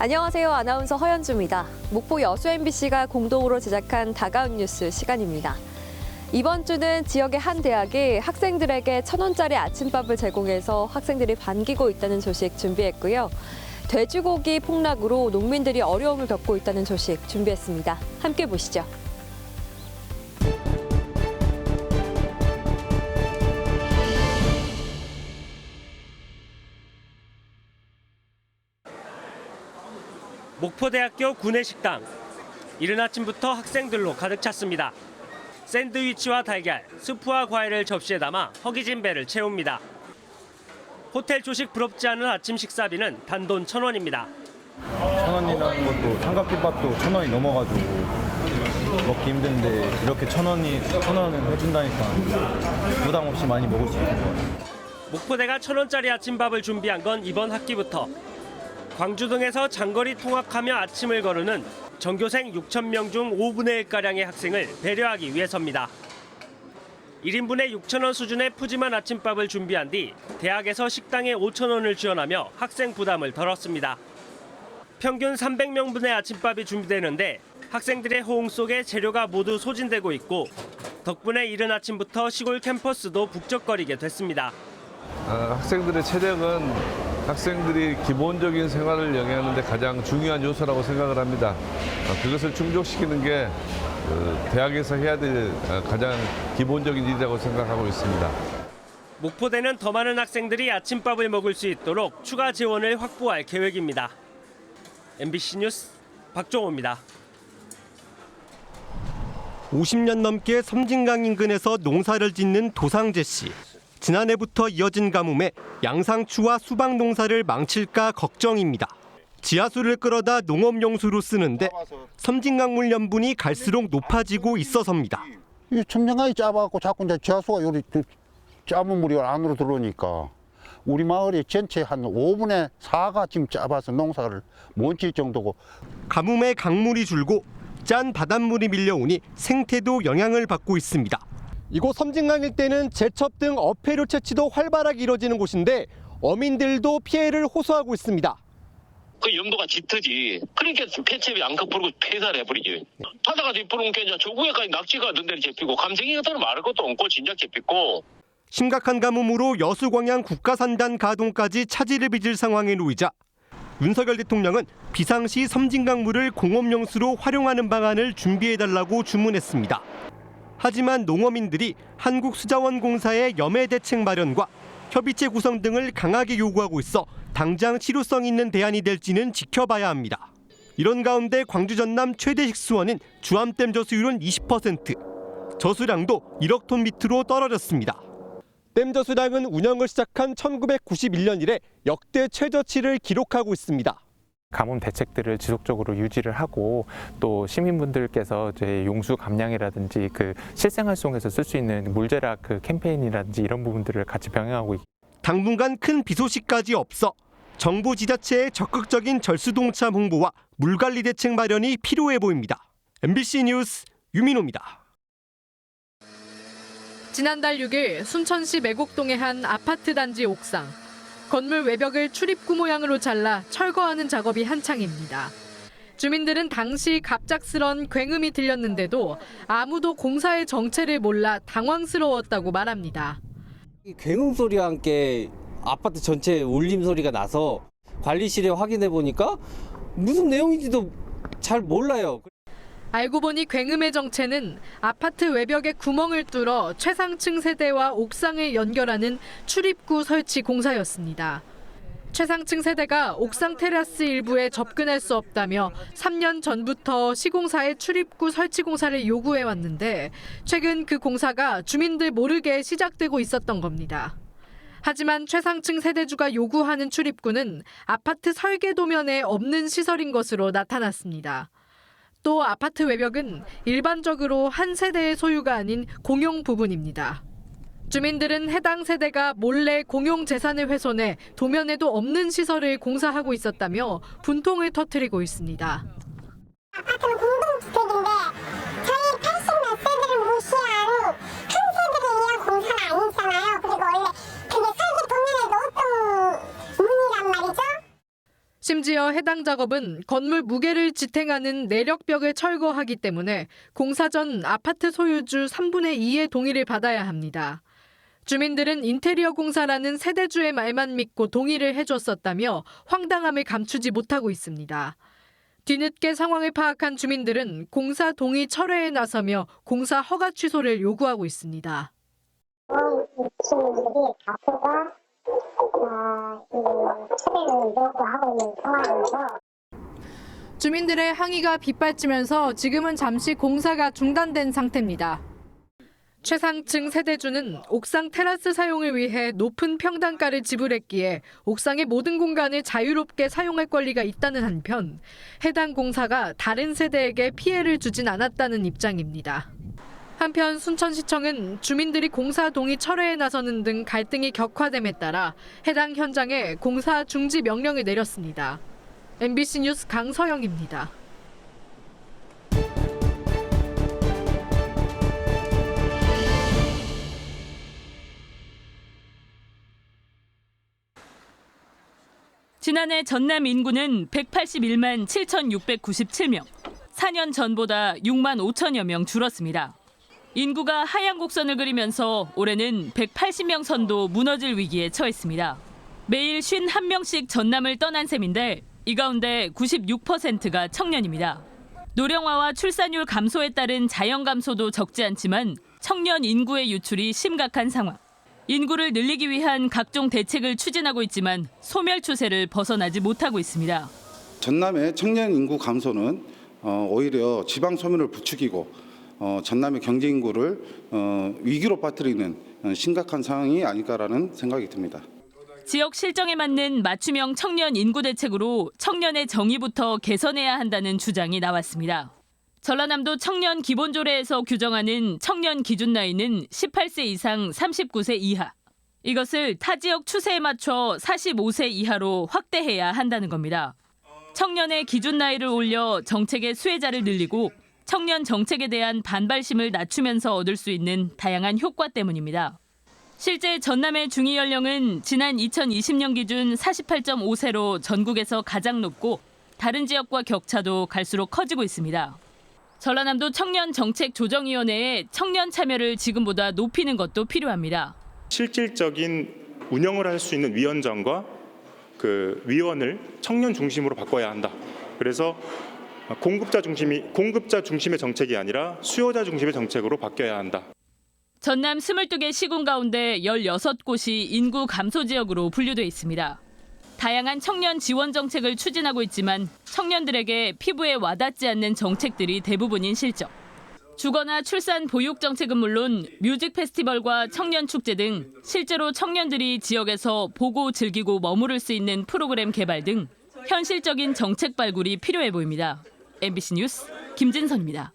안녕하세요. 아나운서 허연주입니다. 목포 여수 MBC가 공동으로 제작한 다가온 뉴스 시간입니다. 이번 주는 지역의 한 대학이 학생들에게 1,000원짜리 아침밥을 제공해서 학생들이 반기고 있다는 소식 준비했고요. 돼지고기 폭락으로 농민들이 어려움을 겪고 있다는 소식 준비했습니다. 함께 보시죠. 목포대학교 구내식당. 이른 아침부터 학생들로 가득 찼습니다. 샌드위치와 달걀, 스프와 과일을 접시에 담아 허기진 배를 채웁니다. 호텔 조식 부럽지 않은 아침 식사비는 단돈 1,000원입니다. 1,000원이라는 것도 삼각김밥도 1,000원이 넘어가지고 먹기 힘든데 이렇게 1,000원은 해준다니까 부담 없이 많이 먹을 수 있는 것 같아요. 목포대가 1,000원짜리 아침밥을 준비한 건 이번 학기부터. 광주 등에서 장거리 통학하며 아침을 거르는 전교생 6,000명 중 5분의 1가량의 학생을 배려하기 위해서입니다. 1인분에 6,000원 수준의 푸짐한 아침밥을 준비한 뒤 대학에서 식당에 5,000원을 지원하며 학생 부담을 덜었습니다. 평균 300명분의 아침밥이 준비되는데 학생들의 호응 속에 재료가 모두 소진되고 있고 덕분에 이른 아침부터 시골 캠퍼스도 북적거리게 됐습니다. 학생들의 체력은 학생들이 기본적인 생활을 영위하는 데 가장 중요한 요소라고 생각을 합니다. 그것을 충족시키는 게 대학에서 해야 될 가장 기본적인 일이라고 생각하고 있습니다. 목포대는 더 많은 학생들이 아침밥을 먹을 수 있도록 추가 지원을 확보할 계획입니다. MBC 뉴스 박종호입니다. 50년 넘게 섬진강 인근에서 농사를 짓는 도상재 씨. 지난해부터 이어진 가뭄에 양상추와 수박 농사를 망칠까 걱정입니다. 지하수를 끌어다 농업용수로 쓰는데 섬진강물 염분이 갈수록 높아지고 있어서입니다. 이 섬진강이 작아갖고 자꾸 이제 지하수가 요리 작은 물이 안으로 들어오니까 우리 마을이 전체 한 5분의 4가 지금 작아서 농사를 못 질 정도고. 가뭄에 강물이 줄고 짠 바닷물이 밀려오니 생태도 영향을 받고 있습니다. 이곳 섬진강 일대는 제첩 등 어패류 채취도 활발하게 이뤄지는 곳인데 어민들도 피해를 호소하고 있습니다. 그 염도가 짙어지. 그러니까 폐첩이 안커 부르고 폐사를 해버리지. 바다가 뒤부른 게 이제 저 위에까지 낙지가 든데를 잡히고 감생이가 더 말할 것도 없고 진작 잡히고. 심각한 가뭄으로 여수광양 국가산단 가동까지 차질을 빚을 상황에 놓이자 윤석열 대통령은 비상시 섬진강물을 공업용수로 활용하는 방안을 준비해달라고 주문했습니다. 하지만 농어민들이 한국수자원공사의 염해 대책 마련과 협의체 구성 등을 강하게 요구하고 있어 당장 실효성 있는 대안이 될지는 지켜봐야 합니다. 이런 가운데 광주 전남 최대 식수원인 주암댐 저수율은 20%, 저수량도 1억 톤 밑으로 떨어졌습니다. 댐 저수량은 운영을 시작한 1991년 이래 역대 최저치를 기록하고 있습니다. 가뭄 대책들을 지속적으로 유지를 하고 또 시민분들께서 이제 용수 감량이라든지 그 실생활 속에서 쓸 수 있는 물제락 그 캠페인이라든지 이런 부분들을 같이 병행하고 당분간 큰 비 소식까지 없어 정부 지자체의 적극적인 절수동참 홍보와 물관리 대책 마련이 필요해 보입니다. MBC 뉴스 유민호입니다. 지난달 6일 순천시 매곡동의 한 아파트 단지 옥상. 건물 외벽을 출입구 모양으로 잘라 철거하는 작업이 한창입니다. 주민들은 당시 갑작스런 굉음이 들렸는데도 아무도 공사의 정체를 몰라 당황스러웠다고 말합니다. 굉음 소리와 함께 아파트 전체에 울림 소리가 나서 관리실에 확인해 보니까 무슨 내용인지도 잘 몰라요. 알고 보니 굉음의 정체는 아파트 외벽에 구멍을 뚫어 최상층 세대와 옥상을 연결하는 출입구 설치 공사였습니다. 최상층 세대가 옥상 테라스 일부에 접근할 수 없다며 3년 전부터 시공사에 출입구 설치 공사를 요구해왔는데 최근 그 공사가 주민들 모르게 시작되고 있었던 겁니다. 하지만 최상층 세대주가 요구하는 출입구는 아파트 설계 도면에 없는 시설인 것으로 나타났습니다. 또 아파트 외벽은 일반적으로 한 세대의 소유가 아닌 공용 부분입니다. 주민들은 해당 세대가 몰래 공용 재산을 훼손해 도면에도 없는 시설을 공사하고 있었다며 분통을 터뜨리고 있습니다. 아파트는 공동주택인데 저희 80몇 세대를 무시한 한 세대를 위한 공사는 아니잖아요. 그리고 원래 그게 설계 도면에도 없던 문이란 말이죠. 심지어 해당 작업은 건물 무게를 지탱하는 내력벽을 철거하기 때문에 공사 전 아파트 소유주 3분의 2의 동의를 받아야 합니다. 주민들은 인테리어 공사라는 세대주의 말만 믿고 동의를 해줬었다며 황당함을 감추지 못하고 있습니다. 뒤늦게 상황을 파악한 주민들은 공사 동의 철회에 나서며 공사 허가 취소를 요구하고 있습니다. 주민들이 다수가 철회를 요구하고 있는 상황에서 주민들의 항의가 빗발치면서 지금은 잠시 공사가 중단된 상태입니다. 최상층 세대주는 옥상 테라스 사용을 위해 높은 평당가를 지불했기에 옥상의 모든 공간을 자유롭게 사용할 권리가 있다는 한편 해당 공사가 다른 세대에게 피해를 주진 않았다는 입장입니다. 한편 순천시청은 주민들이 공사 동의 철회에 나서는 등 갈등이 격화됨에 따라 해당 현장에 공사 중지 명령을 내렸습니다. MBC 뉴스 강서영입니다. 지난해 전남 인구는 181만 7,697명, 4년 전보다 6만 5천여 명 줄었습니다. 인구가 하향 곡선을 그리면서 올해는 180명 선도 무너질 위기에 처했습니다. 매일 51명씩 전남을 떠난 셈인데 이 가운데 96%가 청년입니다. 노령화와 출산율 감소에 따른 자연 감소도 적지 않지만 청년 인구의 유출이 심각한 상황. 인구를 늘리기 위한 각종 대책을 추진하고 있지만 소멸 추세를 벗어나지 못하고 있습니다. 전남의 청년 인구 감소는 오히려 지방 소멸을 부추기고 전남의 경제 인구를 위기로 빠뜨리는 심각한 상황이 아닐까라는 생각이 듭니다. 지역 실정에 맞는 맞춤형 청년 인구 대책으로 청년의 정의부터 개선해야 한다는 주장이 나왔습니다. 전라남도 청년 기본조례에서 규정하는 청년 기준 나이는 18세 이상 39세 이하. 이것을 타 지역 추세에 맞춰 45세 이하로 확대해야 한다는 겁니다. 청년의 기준 나이를 올려 정책의 수혜자를 늘리고 청년 정책에 대한 반발심을 낮추면서 얻을 수 있는 다양한 효과 때문입니다. 실제 전남의 중위 연령은 지난 2020년 기준 48.5세로 전국에서 가장 높고 다른 지역과 격차도 갈수록 커지고 있습니다. 전라남도 청년정책조정위원회에 청년 참여를 지금보다 높이는 것도 필요합니다. 실질적인 운영을 할 수 있는 위원장과 그 위원을 청년 중심으로 바꿔야 한다. 그래서 공급자 중심의 정책이 아니라 수요자 중심의 정책으로 바뀌어야 한다. 전남 22개 시군 가운데 16곳이 인구 감소 지역으로 분류돼 있습니다. 다양한 청년 지원 정책을 추진하고 있지만 청년들에게 피부에 와닿지 않는 정책들이 대부분인 실정. 주거나 출산 보육 정책은 물론 뮤직 페스티벌과 청년 축제 등 실제로 청년들이 지역에서 보고 즐기고 머무를 수 있는 프로그램 개발 등 현실적인 정책 발굴이 필요해 보입니다. MBC 뉴스 김진선입니다.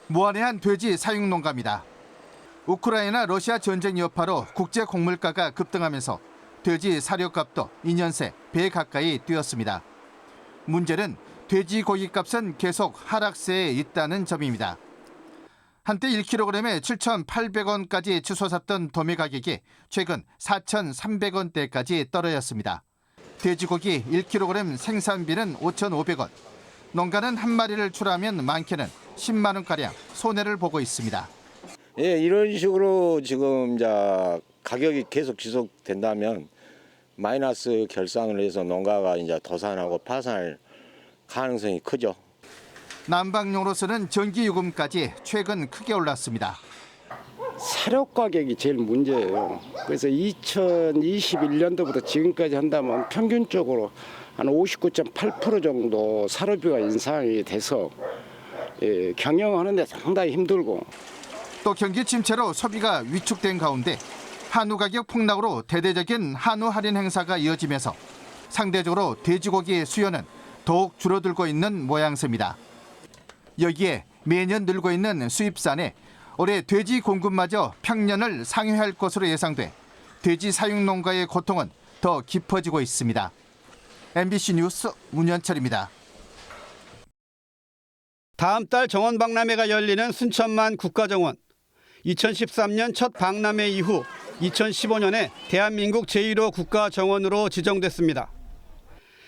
무한해한 돼지 사육 농가입니다. 우크라이나 러시아 전쟁 여파로 국제 곡물가가 급등하면서 돼지 사료값도 2년 새 배 가까이 뛰었습니다. 문제는 돼지 고기값은 계속 하락세에 있다는 점입니다. 한때 1kg에 7,800원까지 치솟았던 도매 가격이 최근 4,300원대까지 떨어졌습니다. 돼지고기 1kg 생산비는 5,500원. 농가는 한 마리를 출하하면 많게는 10만 원가량 손해를 보고 있습니다. 예, 이런 식으로 지금 이제 가격이 계속 지속된다면 마이너스 결산을 해서 농가가 이제 도산하고 파산할 가능성이 크죠. 난방용으로서는 전기요금까지 최근 크게 올랐습니다. 사료 가격이 제일 문제예요. 그래서 2021년도부터 지금까지 한다면 평균적으로 한 59.8% 정도 사료비가 인상이 돼서 경영하는 데 상당히 힘들고 또 경기 침체로 소비가 위축된 가운데 한우 가격 폭락으로 대대적인 한우 할인 행사가 이어지면서 상대적으로 돼지고기 수요는 더욱 줄어들고 있는 모양새입니다. 여기에 매년 늘고 있는 수입산에 올해 돼지 공급마저 평년을 상회할 것으로 예상돼 돼지 사육 농가의 고통은 더 깊어지고 있습니다. MBC 뉴스 문현철입니다. 다음 달 정원 박람회가 열리는 순천만 국가정원. 2013년 첫 박람회 이후 2015년에 대한민국 제1호 국가정원으로 지정됐습니다.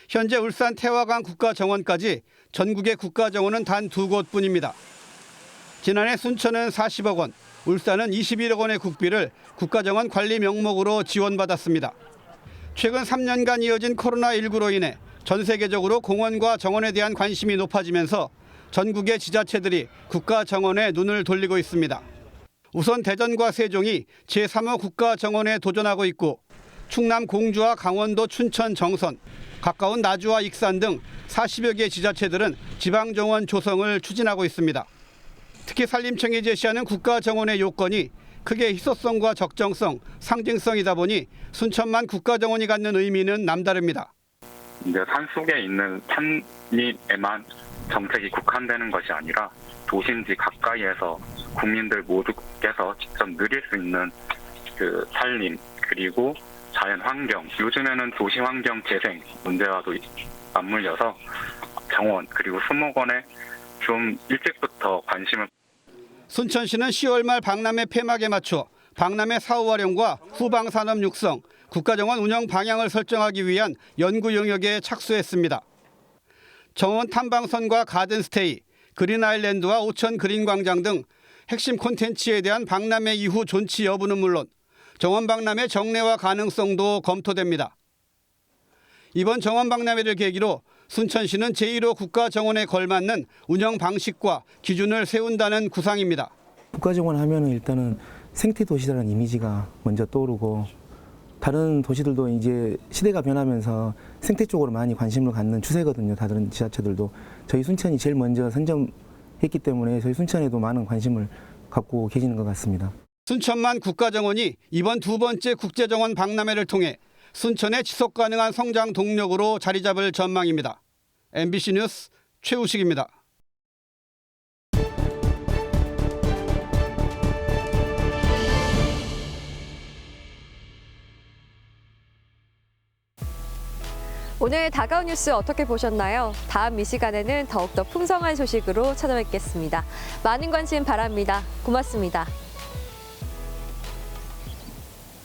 현재 울산 태화강 국가정원까지 전국의 국가정원은 단 2곳뿐입니다. 지난해 순천은 40억 원, 울산은 21억 원의 국비를 국가정원 관리 명목으로 지원받았습니다. 최근 3년간 이어진 코로나19로 인해 전 세계적으로 공원과 정원에 대한 관심이 높아지면서 전국의 지자체들이 국가정원에 눈을 돌리고 있습니다. 우선 대전과 세종이 제3호 국가정원에 도전하고 있고 충남 공주와 강원도 춘천 정선, 가까운 나주와 익산 등 40여 개 지자체들은 지방정원 조성을 추진하고 있습니다. 특히 산림청이 제시하는 국가정원의 요건이 크게 희소성과 적정성, 상징성이다 보니 순천만 국가정원이 갖는 의미는 남다릅니다. 이제 산속에 있는 산림에만 정책이 국한되는 것이 아니라 도심지 가까이에서 국민들 모두께서 직접 누릴 수 있는 그 산림 그리고 자연 환경, 요즘에는 도시 환경 재생 문제와도 맞물려서 정원 그리고 수목원에 좀 일찍부터 관심을. 순천시는 10월 말 박람회 폐막에 맞춰 박람회 사후 활용과 후방 산업 육성, 국가정원 운영 방향을 설정하기 위한 연구 영역에 착수했습니다. 정원 탐방선과 가든스테이, 그린 아일랜드와 오천 그린 광장 등 핵심 콘텐츠에 대한 박람회 이후 존치 여부는 물론 정원 박람회 정례화 가능성도 검토됩니다. 이번 정원 박람회를 계기로 순천시는 제1호 국가정원에 걸맞는 운영 방식과 기준을 세운다는 구상입니다. 국가정원 하면은 일단은 생태 도시라는 이미지가 먼저 떠오르고 다른 도시들도 이제 시대가 변하면서 생태 쪽으로 많이 관심을 갖는 추세거든요. 다른 지자체들도 저희 순천이 제일 먼저 선점했기 때문에 저희 순천에도 많은 관심을 갖고 계시는 것 같습니다. 순천만 국가정원이 이번 두 번째 국제정원 박람회를 통해 순천의 지속 가능한 성장 동력으로 자리 잡을 전망입니다. MBC 뉴스 최우식입니다. 오늘 다가온 뉴스 어떻게 보셨나요? 다음 이 시간에는 더욱더 풍성한 소식으로 찾아뵙겠습니다. 많은 관심 바랍니다. 고맙습니다.